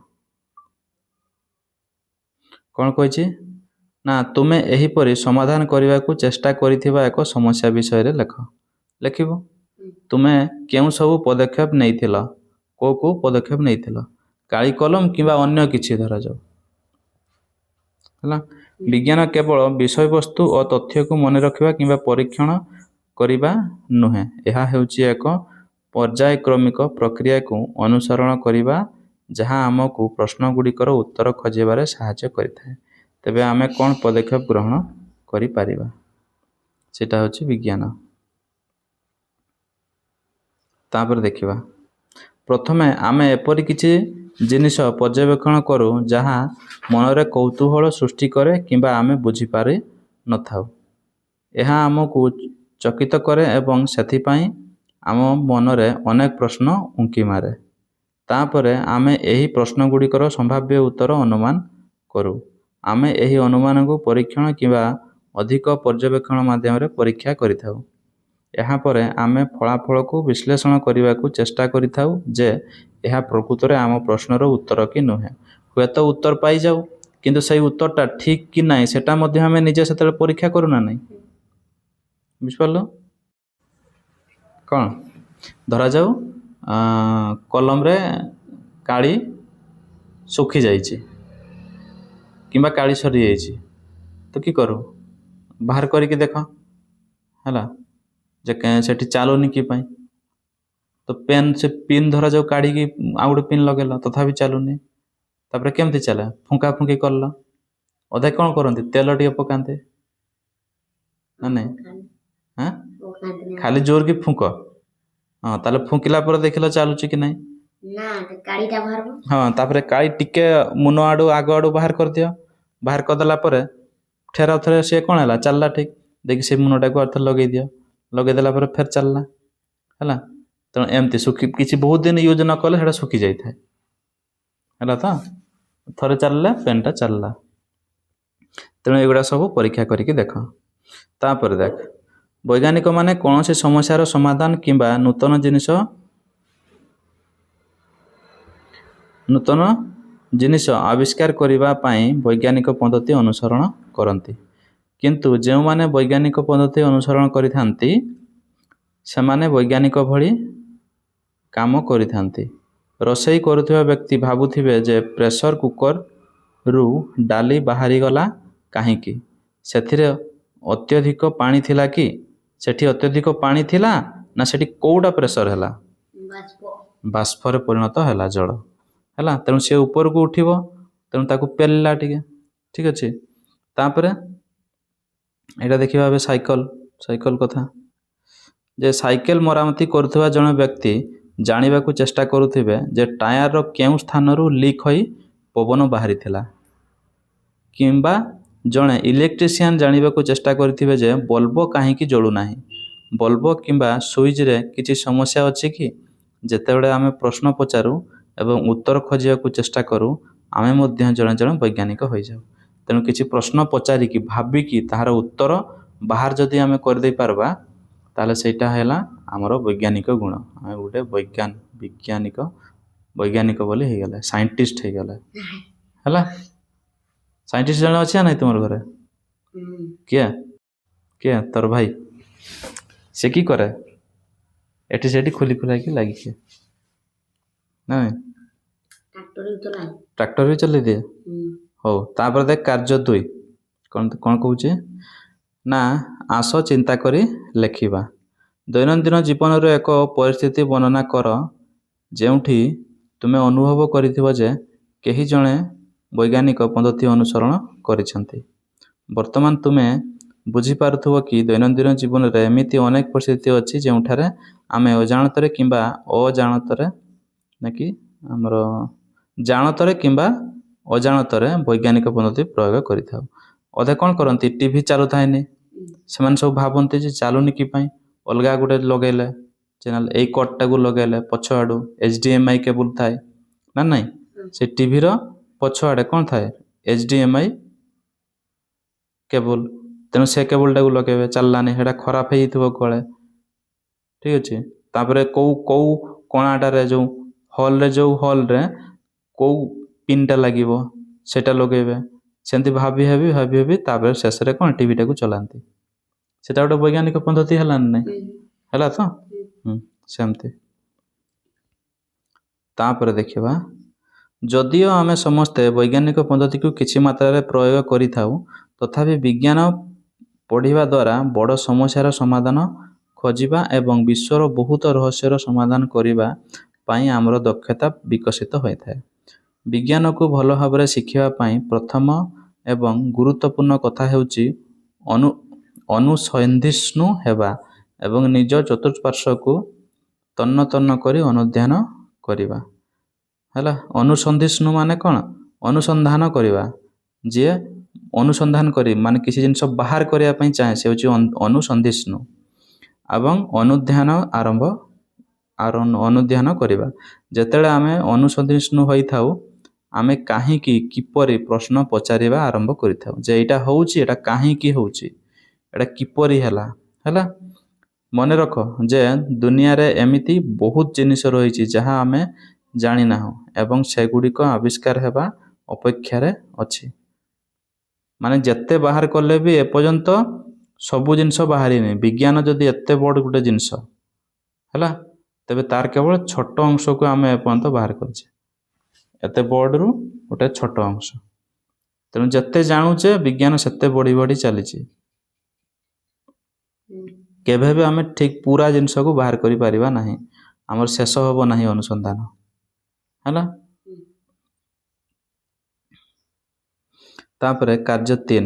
କ'ଣ କହିଛି ନା ତୁମେ ଏହିପରି ସମାଧାନ କରିବାକୁ ଚେଷ୍ଟା କରିଥିବା ଏକ ସମସ୍ୟା ବିଷୟରେ ଲେଖିବ। ତୁମେ କେଉଁ ସବୁ ପଦକ୍ଷେପ ନେଇଥିଲ, କେଉଁ କେଉଁ ପଦକ୍ଷେପ ନେଇଥିଲ, କାଳି କଲମ କିମ୍ବା ଅନ୍ୟ କିଛି ଧରାଯାଉ ହେଲା। ବିଜ୍ଞାନ କେବଳ ବିଷୟବସ୍ତୁ ଓ ତଥ୍ୟକୁ ମନେ ରଖିବା କିମ୍ବା ପରୀକ୍ଷଣ କରିବା ନୁହେଁ, ଏହା ହେଉଛି ଏକ ପର୍ଯ୍ୟାୟକ୍ରମିକ ପ୍ରକ୍ରିୟାକୁ ଅନୁସରଣ କରିବା ଯାହା ଆମକୁ ପ୍ରଶ୍ନଗୁଡ଼ିକର ଉତ୍ତର ଖୋଜିବାରେ ସାହାଯ୍ୟ କରିଥାଏ। ତେବେ ଆମେ କ'ଣ ପଦକ୍ଷେପ ଗ୍ରହଣ କରିପାରିବା, ସେଟା ହେଉଛି ବିଜ୍ଞାନ। ତାପରେ ଦେଖିବା, ପ୍ରଥମେ ଆମେ ଏପରି କିଛି ଜିନିଷ ପର୍ଯ୍ୟବେକ୍ଷଣ କରୁ ଯାହା ମନରେ କୌତୂହଳ ସୃଷ୍ଟି କରେ କିମ୍ବା ଆମେ ବୁଝିପାରି ନଥାଉ। ଏହା ଆମକୁ ଚକିତ କରେ ଏବଂ ସେଥିପାଇଁ ଆମ ମନରେ ଅନେକ ପ୍ରଶ୍ନ ଉଙ୍କି ମାରେ। ତାପରେ ଆମେ ଏହି ପ୍ରଶ୍ନଗୁଡ଼ିକର ସମ୍ଭାବ୍ୟ ଉତ୍ତର ଅନୁମାନ କରୁ। ଆମେ ଏହି ଅନୁମାନକୁ ପରୀକ୍ଷଣ କିମ୍ବା ଅଧିକ ପର୍ଯ୍ୟବେକ୍ଷଣ ମାଧ୍ୟମରେ ପରୀକ୍ଷା କରିଥାଉ। ଏହାପରେ ଆମେ ଫଳାଫଳକୁ ବିଶ୍ଳେଷଣ କରିବାକୁ ଚେଷ୍ଟା କରିଥାଉ ଯେ ଏହା ପ୍ରକୃତରେ ଆମ ପ୍ରଶ୍ନର ଉତ୍ତର କି ନୁହେଁ। ହୁଏତ ଉତ୍ତର ପାଇଯାଉ, କିନ୍ତୁ ସେଇ ଉତ୍ତରଟା ଠିକ୍ କି ନାହିଁ ସେଟା ମଧ୍ୟ ଆମେ ନିଜେ ସେତେବେଳେ ପରୀକ୍ଷା କରୁନା ନାହିଁ। ବୁଝିପାରିଲ? କ'ଣ ଧରାଯାଉ କଲମରେ କାଳି ଶୁଖିଯାଇଛି କିମ୍ବା କାଳି ସରିଯାଇଛି, ତ କି କରୁ, ବାହାର କରିକି ଦେଖ ହେଲା ଯେ ସେଠି ଚାଲୁନି କି ପାଇଁ। ତ ସେ ପିନ୍ ଧରାଯାଉ କାଢ଼ିକି ଆଉ ଗୋଟେ ପିନ୍ ଲଗେଇଲ, ତଥାପି ଚାଲୁନି। ତାପରେ କେମିତି ଚାଲେ, ଫୁଙ୍କା ଫୁଙ୍କି କଲ, ଅଧେ କ'ଣ କରନ୍ତି ତେଲ ଟିକେ ପକାନ୍ତେ ନା ନାହିଁ, ଖାଲି ଜୋର କି ଫୁଙ୍କ, ହଁ ତାହେଲେ ଫୁଙ୍କିଲା ପରେ ଦେଖିଲ ଚାଲୁଛି କି ନାହିଁ। ହଁ ତାପରେ କାଳି ଟିକେ ମୁନ ଆଡ଼ୁ ଆଗ ଆଡ଼ୁ ବାହାର କରିଦିଅ, ବାହାର କରିଦେଲା ପରେ ଫେର ଥରେ ସିଏ କ'ଣ ହେଲା, ଚାଲିଲା ଠିକ୍, ଦେଇକି ସେ ମୁନଟାକୁ ଆଉ ଥରେ ଲଗେଇ ଦିଅ, ଲଗେଇଦେଲା ପରେ ଫେର ଚାଲିଲା ହେଲା। ତେଣୁ ଏମିତି କିଛି ବହୁତ ଦିନ ୟୁଜ୍ ନ କଲେ ସେଇଟା ଶୁଖି ଯାଇଥାଏ ହେଲା। ତ ଥରେ ଚାଲିଲେ ପେନ୍ଟା ଚାଲିଲା। ତେଣୁ ଏଗୁଡ଼ା ସବୁ ପରୀକ୍ଷା କରିକି ଦେଖ। ତାପରେ ଦେଖ, ବୈଜ୍ଞାନିକମାନେ କୌଣସି ସମସ୍ୟାର ସମାଧାନ କିମ୍ବା ନୂତନ ଜିନିଷ ଆବିଷ୍କାର କରିବା ପାଇଁ ବୈଜ୍ଞାନିକ ପଦ୍ଧତି ଅନୁସରଣ କରନ୍ତି। କିନ୍ତୁ ଯେଉଁମାନେ ବୈଜ୍ଞାନିକ ପଦ୍ଧତି ଅନୁସରଣ କରିଥାନ୍ତି ସେମାନେ ବୈଜ୍ଞାନିକ ଭଳି କାମ କରିଥାନ୍ତି। ରୋଷେଇ କରୁଥିବା ବ୍ୟକ୍ତି ଭାବୁଥିବେ ଯେ ପ୍ରେସର କୁକରରୁ ଡାଲି ବାହାରିଗଲା କାହିଁକି, ସେଥିରେ ଅତ୍ୟଧିକ ପାଣି ଥିଲା କି, ସେଠି ଅତ୍ୟଧିକ ପାଣି ଥିଲା ନା ସେଠି କେଉଁଟା ପ୍ରେସର ହେଲା, ବାଷ୍ପରେ ପରିଣତ ହେଲା ଜଳ ହେଲା। ତେଣୁ ସେ ଉପରକୁ ଉଠିବ, ତେଣୁ ତାକୁ ପେଲିଲା ଟିକେ, ଠିକ୍ ଅଛି। ତାପରେ ଏଇଟା ଦେଖିବା ଏବେ ସାଇକେଲ କଥା, ଯେ ସାଇକେଲ ମରାମତି କରୁଥିବା ଜଣେ ବ୍ୟକ୍ତି ଜାଣିବାକୁ ଚେଷ୍ଟା କରୁଥିବେ ଯେ ଟାୟାରର କେଉଁ ସ୍ଥାନରୁ ଲିକ୍ ହୋଇ ପବନ ବାହାରିଥିଲା, କିମ୍ବା ଜଣେ ଇଲେକ୍ଟ୍ରିସିଆନ୍ ଜାଣିବାକୁ ଚେଷ୍ଟା କରିଥିବେ ଯେ ବଲ୍ବ କାହିଁକି ଜଳୁନାହିଁ। ବଲ୍ବ କିମ୍ବା ସୁଇଚରେ କିଛି ସମସ୍ୟା ଅଛି କି। ଯେତେବେଳେ ଆମେ ପ୍ରଶ୍ନ ପଚାରୁ ଏବଂ ଉତ୍ତର ଖୋଜିବାକୁ ଚେଷ୍ଟା କରୁ ଆମେ ମଧ୍ୟ ଜଣେ ଜଣେ ବୈଜ୍ଞାନିକ ହୋଇଯାଉ। ତେଣୁ କିଛି ପ୍ରଶ୍ନ ପଚାରିକି ଭାବିକି ତାହାର ଉତ୍ତର ବାହାର ଯଦି ଆମେ କରିଦେଇପାରିବା ତାହେଲେ ସେଇଟା ହେଲା ଆମର ବୈଜ୍ଞାନିକ ଗୁଣ। ଆମେ ଗୋଟେ ବୈଜ୍ଞାନିକ ବୋଲି ହେଇଗଲେ, ସାଇଣ୍ଟିଷ୍ଟ ହେଇଗଲେ ହେଲା। ସାଇଣ୍ଟିଷ୍ଟ ଜଣେ ଅଛି ନା ନାହିଁ ତୁମର ଘରେ? କିଏ ତୋର ଭାଇ? ସେ କି କରେ? ଏଠି ସେଠି ଖୋଲି ଖୋଲାକି ଲାଗିଛି ନାଇଁ, ଟ୍ରାକ୍ଟର ବି ଚଲେଇ ଦିଏ। ହଉ ତାପରେ ଦେଖ କାର୍ଯ୍ୟ 2 କ'ଣ କହୁଛି, ନା ଆସ ଚିନ୍ତା କରି ଲେଖିବା। ଦୈନନ୍ଦିନ ଜୀବନର ଏକ ପରିସ୍ଥିତି ବର୍ଣ୍ଣନା କର ଯେଉଁଠି ତୁମେ ଅନୁଭବ କରିଥିବ ଯେ କେହି ଜଣେ ବୈଜ୍ଞାନିକ ପଦ୍ଧତି ଅନୁସରଣ କରିଛନ୍ତି। ବର୍ତ୍ତମାନ ତୁମେ ବୁଝିପାରୁଥିବ କି ଦୈନନ୍ଦିନ ଜୀବନରେ ଏମିତି ଅନେକ ପରିସ୍ଥିତି ଅଛି ଯେଉଁଠାରେ ଆମେ ଅଜାଣତରେ କିମ୍ବା ଅଜାଣତରେ ନାକି ଆମର ଜାଣତରେ କିମ୍ବା ଅଜାଣତରେ ବୈଜ୍ଞାନିକ ପଦ୍ଧତି ପ୍ରୟୋଗ କରିଥାଉ। ଅଧେ କ'ଣ କରନ୍ତି, ଟିଭି ଚାଲୁଥାଏନି, ସେମାନେ ସବୁ ଭାବନ୍ତି ଯେ ଚାଲୁନି କି ପାଇଁ, ଅଲଗା ଗୋଟେ ଲଗେଇଲେ ଚ୍ୟାନେଲ, ଏଇ କଟ୍ଟାକୁ ଲଗେଇଲେ ପଛ ଆଡ଼ୁ HDMI କେବୁଲ ଥାଏ ନା ନାହିଁ, ସେ ଟିଭିର ପଛ ଆଡ଼େ କ'ଣ ଥାଏ, HDMI କେବୁଲ। ତେଣୁ ସେ କେବୁଲଟାକୁ ଲଗେଇବେ, ଚାଲିଲାନି, ସେଇଟା ଖରାପ ହେଇଯାଇଥିବ ଗଳେ, ଠିକ୍ ଅଛି। ତାପରେ କେଉଁ କଣାଟାରେ ଯେଉଁ ହଲ୍ରେ କେଉଁ ପିନ୍ଟା ଲାଗିବ ସେଇଟା ଲଗେଇବେ। ସେମିତି ଭାବି ତାପରେ ଶେଷରେ କ'ଣ ଟିଭିଟାକୁ ଚଲାନ୍ତି। ସେଟା ଗୋଟେ ବୈଜ୍ଞାନିକ ପଦ୍ଧତି ହେଲାନି ନାହିଁ, ହେଲା ତ? ସେମିତି। ତାପରେ ଦେଖିବା, ଯଦିଓ ଆମେ ସମସ୍ତେ ବୈଜ୍ଞାନିକ ପଦ୍ଧତିକୁ କିଛି ମାତ୍ରାରେ ପ୍ରୟୋଗ କରିଥାଉ, ତଥାପି ବିଜ୍ଞାନ ପଢ଼ିବା ଦ୍ୱାରା ବଡ଼ ସମସ୍ୟାର ସମାଧାନ ଖୋଜିବା ଏବଂ ବିଶ୍ୱର ବହୁତ ରହସ୍ୟର ସମାଧାନ କରିବା ପାଇଁ ଆମର ଦକ୍ଷତା ବିକଶିତ ହୋଇଥାଏ। ବିଜ୍ଞାନକୁ ଭଲ ଭାବରେ ଶିଖିବା ପାଇଁ ପ୍ରଥମ ଏବଂ ଗୁରୁତ୍ୱପୂର୍ଣ୍ଣ କଥା ହେଉଛି ଅନୁସନ୍ଧିତ୍ସୁ ହେବା ଏବଂ ନିଜ ଚତୁଃପାର୍ଶ୍ୱକୁ ତନ୍ନ ତନ୍ନ କରି ଅନୁଧ୍ୟାନ କରିବା। ହେଲା, ଅନୁସନ୍ଧିତ୍ସୁ ମାନେ କ'ଣ, ଅନୁସନ୍ଧାନ କରିବା। ଯିଏ ଅନୁସନ୍ଧାନ କରି ମାନେ କିଛି ଜିନିଷ ବାହାର କରିବା ପାଇଁ ଚାହେଁ ସେ ହେଉଛି ଅନୁସନ୍ଧିତ୍ସୁ। ଏବଂ ଅନୁଧ୍ୟାନ କରିବା। ଯେତେବେଳେ ଆମେ ଅନୁସନ୍ଧିତ୍ସୁ ହୋଇଥାଉ, ଆମେ କାହିଁକି କିପରି ପ୍ରଶ୍ନ ପଚାରିବା ଆରମ୍ଭ କରିଥାଉ, ଯେ ଏଇଟା ହେଉଛି, ଏଇଟା କାହିଁକି ହେଉଛି, ଏଇଟା କିପରି ହେଲା। ମନେ ରଖ ଯେ ଦୁନିଆରେ ଏମିତି ବହୁତ ଜିନିଷ ରହିଛି ଯାହା ଆମେ ଜାଣିନାହୁଁ ଏବଂ ସେଗୁଡ଼ିକ ଆବିଷ୍କାର ହେବା ଅପେକ୍ଷାରେ ଅଛି। ମାନେ ଯେତେ ବାହାର କଲେ ବି ଏପର୍ଯ୍ୟନ୍ତ ସବୁ ଜିନିଷ ବାହାରିନି। ବିଜ୍ଞାନ ଯଦି ଏତେ ବଡ଼ ଗୋଟେ ଜିନିଷ ହେଲା, ତେବେ ତାର କେବଳ ଛୋଟ ଅଂଶକୁ ଆମେ ଏପର୍ଯ୍ୟନ୍ତ ବାହାର କରିଛେ, ଏତେ ବଡ଼ରୁ ଗୋଟେ ଛୋଟ ଅଂଶ। ତେଣୁ ଯେତେ ଜାଣୁଛେ ବିଜ୍ଞାନ ସେତେ ବଢ଼ି ବଢ଼ି ଚାଲିଛି। କେବେ ବି ଆମେ ଠିକ୍ ପୁରା ଜିନିଷକୁ ବାହାର କରିପାରିବା ନାହିଁ, ଆମର ଶେଷ ହେବ ନାହିଁ ଅନୁସନ୍ଧାନ, ହେଲା। ତାପରେ କାର୍ଯ୍ୟ 3,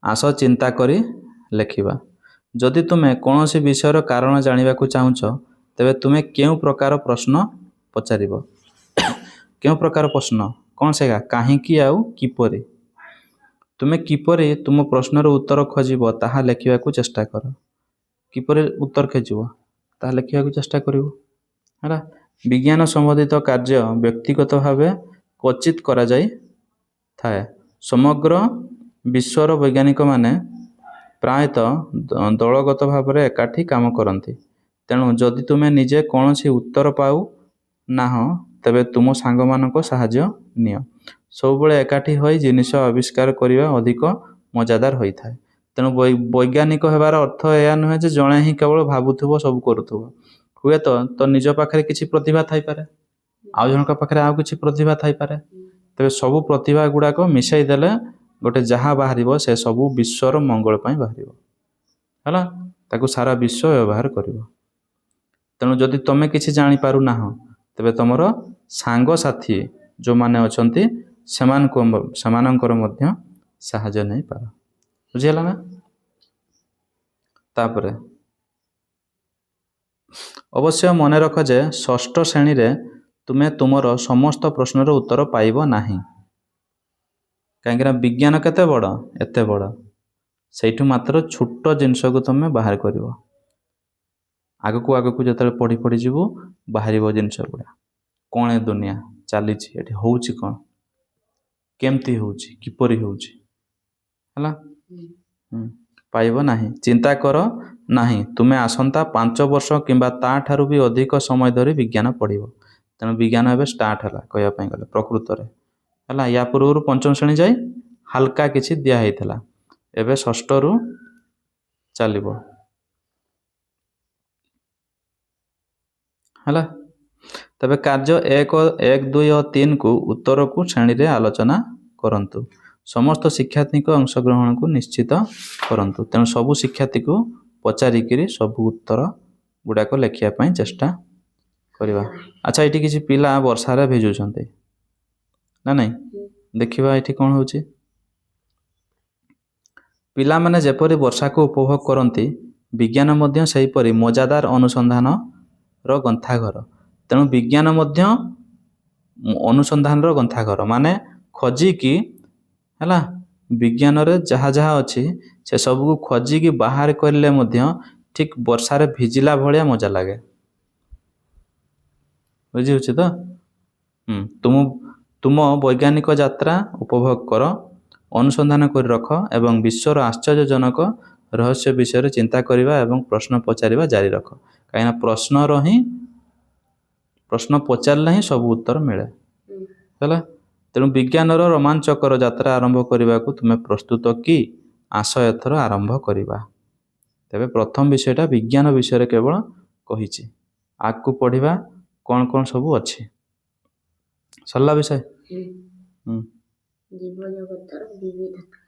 ଆସ ଚିନ୍ତା କରି ଲେଖିବା। ଯଦି ତୁମେ କୌଣସି ବିଷୟର କାରଣ ଜାଣିବାକୁ ଚାହୁଁଛ, ତେବେ ତୁମେ କେଉଁ ପ୍ରକାର ପ୍ରଶ୍ନ ପଚାରିବ? କେଉଁ ପ୍ରକାର ପ୍ରଶ୍ନ କ'ଣ ସେଇଟା, କାହିଁକି ଆଉ କିପରି। ତୁମେ କିପରି ତୁମ ପ୍ରଶ୍ନର ଉତ୍ତର ଖୋଜିବ ତାହା ଲେଖିବାକୁ ଚେଷ୍ଟା କର। କିପରି ଉତ୍ତର ଖୋଜିବ ତାହା ଲେଖିବାକୁ ଚେଷ୍ଟା କରିବ, ହେଲା। ବିଜ୍ଞାନ ସମ୍ବନ୍ଧିତ କାର୍ଯ୍ୟ ବ୍ୟକ୍ତିଗତ ଭାବେ କ୍ୱଚିତ୍ କରାଯାଇଥାଏ। ସମଗ୍ର ବିଶ୍ୱର ବୈଜ୍ଞାନିକମାନେ ପ୍ରାୟତଃ ଦଳଗତ ଭାବରେ ଏକାଠି କାମ କରନ୍ତି। ତେଣୁ ଯଦି ତୁମେ ନିଜେ କୌଣସି ଉତ୍ତର ପାଉ ନାହଁ, ତେବେ ତୁମ ସାଙ୍ଗମାନଙ୍କ ସାହାଯ୍ୟ ନିଅ। ସବୁବେଳେ ଏକାଠି ହୋଇ ଜିନିଷ ଆବିଷ୍କାର କରିବା ଅଧିକ ମଜାଦାର ହୋଇଥାଏ। ତେଣୁ ବୈଜ୍ଞାନିକ ହେବାର ଅର୍ଥ ଏହା ନୁହେଁ ଯେ ଜଣେ ହିଁ କେବଳ ଭାବୁଥିବ, ସବୁ କରୁଥିବ। ହୁଏତ ତ ନିଜ ପାଖରେ କିଛି ପ୍ରତିଭା ଥାଇପାରେ, ଆଉ ଜଣଙ୍କ ପାଖରେ ଆଉ କିଛି ପ୍ରତିଭା ଥାଇପାରେ। ତେବେ ସବୁ ପ୍ରତିଭା ଗୁଡ଼ାକ ମିଶାଇ ଦେଲେ ଗୋଟେ ଯାହା ବାହାରିବ ସେ ସବୁ ବିଶ୍ୱର ମଙ୍ଗଳ ପାଇଁ ବାହାରିବ, ହେଲା। ତାକୁ ସାରା ବିଶ୍ୱ ବ୍ୟବହାର କରିବ। ତେଣୁ ଯଦି ତୁମେ କିଛି ଜାଣିପାରୁନାହଁ, ତେବେ ତୁମର ସାଙ୍ଗସାଥି ଯେଉଁମାନେ ଅଛନ୍ତି ସେମାନଙ୍କର ମଧ୍ୟ ସାହାଯ୍ୟ ନେଇପାର। ବୁଝିହେଲା ନା? ତାପରେ ଅବଶ୍ୟ ମନେ ରଖ ଯେ ଷଷ୍ଠ ଶ୍ରେଣୀରେ ତୁମେ ତୁମର ସମସ୍ତ ପ୍ରଶ୍ନର ଉତ୍ତର ପାଇବ ନାହିଁ। କାହିଁକିନା ବିଜ୍ଞାନ କେତେ ବଡ଼, ଏତେ ବଡ଼। ସେଇଠୁ ମାତ୍ର ଛୋଟ ଜିନିଷକୁ ତୁମେ ବାହାର କରିବ। ଆଗକୁ ଯେତେବେଳେ ପଢ଼ି ଯିବୁ ବାହାରିବ ଜିନିଷ ଗୁଡ଼ା, କ'ଣ ଏ ଦୁନିଆ ଚାଲିଛି, ଏଠି ହେଉଛି କ'ଣ, କେମିତି ହେଉଛି, କିପରି ହେଉଛି, ହେଲା। ପାଇବ ନାହିଁ। ଚିନ୍ତା କର ନାହିଁ, ତୁମେ ଆସନ୍ତା 5 ବର୍ଷ କିମ୍ବା ତାଠାରୁ ବି ଅଧିକ ସମୟ ଧରି ବିଜ୍ଞାନ ପଢ଼ିବ। ତେଣୁ ବିଜ୍ଞାନ ଏବେ ଷ୍ଟାର୍ଟ ହେଲା, କହିବା ପାଇଁ ଗଲେ ପ୍ରକୃତରେ, ହେଲା। ୟା ପୂର୍ବରୁ 5ମ ଶ୍ରେଣୀ ଯାଇ ହାଲକା କିଛି ଦିଆ ହେଇଥିଲା, ଏବେ ଷଷ୍ଠରୁ ଚାଲିବ, ହେଲା। ତେବେ କାର୍ଯ୍ୟ 1, 2 ଓ 3କୁ ଉତ୍ତରକୁ ଶ୍ରେଣୀରେ ଆଲୋଚନା କରନ୍ତୁ। ସମସ୍ତ ଶିକ୍ଷାର୍ଥୀଙ୍କ ଅଂଶଗ୍ରହଣକୁ ନିଶ୍ଚିତ କରନ୍ତୁ। ତେଣୁ ସବୁ ଶିକ୍ଷାର୍ଥୀକୁ ପଚାରିକିରି ସବୁ ଉତ୍ତର ଗୁଡ଼ାକ ଲେଖିବା ପାଇଁ ଚେଷ୍ଟା କରିବା। ଆଚ୍ଛା, ଏଠି କିଛି ପିଲା ବର୍ଷାରେ ଭିଜୁଛନ୍ତି ନା ନାହିଁ? ଦେଖିବା ଏଠି କ'ଣ ହେଉଛି। ପିଲାମାନେ ଯେପରି ବର୍ଷାକୁ ଉପଭୋଗ କରନ୍ତି, ବିଜ୍ଞାନ ମଧ୍ୟ ସେହିପରି ମଜାଦାର ଅନୁସନ୍ଧାନର ଗନ୍ଥାଘର। ତେଣୁ ବିଜ୍ଞାନ ମଧ୍ୟ ଅନୁସନ୍ଧାନର ଗନ୍ଥାଘର, ମାନେ ଖୋଜିକି ହେଲା, ବିଜ୍ଞାନରେ ଯାହା ଯାହା ଅଛି ସେସବୁକୁ ଖୋଜିକି ବାହାର କରିଲେ ମଧ୍ୟ ଠିକ୍ ବର୍ଷାରେ ଭିଜିଲା ଭଳିଆ ମଜା ଲାଗେ। ବୁଝିହେଉଛି ତ? ତୁମ ବୈଜ୍ଞାନିକ ଯାତ୍ରା ଉପଭୋଗ କର, ଅନୁସନ୍ଧାନ କରି ରଖ ଏବଂ ବିଶ୍ୱର ଆଶ୍ଚର୍ଯ୍ୟଜନକ ରହସ୍ୟ ବିଷୟରେ ଚିନ୍ତା କରିବା ଏବଂ ପ୍ରଶ୍ନ ପଚାରିବା ଜାରି ରଖ। କାହିଁକିନା ପ୍ରଶ୍ନ ପଚାରିଲେ ହିଁ ସବୁ ଉତ୍ତର ମିଳେ। ହେଲା, ତେଣୁ ବିଜ୍ଞାନର ରୋମାଞ୍ଚକର ଯାତ୍ରା ଆରମ୍ଭ କରିବାକୁ ତୁମେ ପ୍ରସ୍ତୁତ କି? ଆସ ଏଥର ଆରମ୍ଭ କରିବା। ତେବେ ପ୍ରଥମ ବିଷୟଟା ବିଜ୍ଞାନ ବିଷୟରେ କେବଳ କହିଛି। ଆଗକୁ ପଢ଼ିବା କ'ଣ କ'ଣ ସବୁ ଅଛି। ସରିଲା ବିଷୟ? ଜୀବଜଗତର ବିବିଧତା।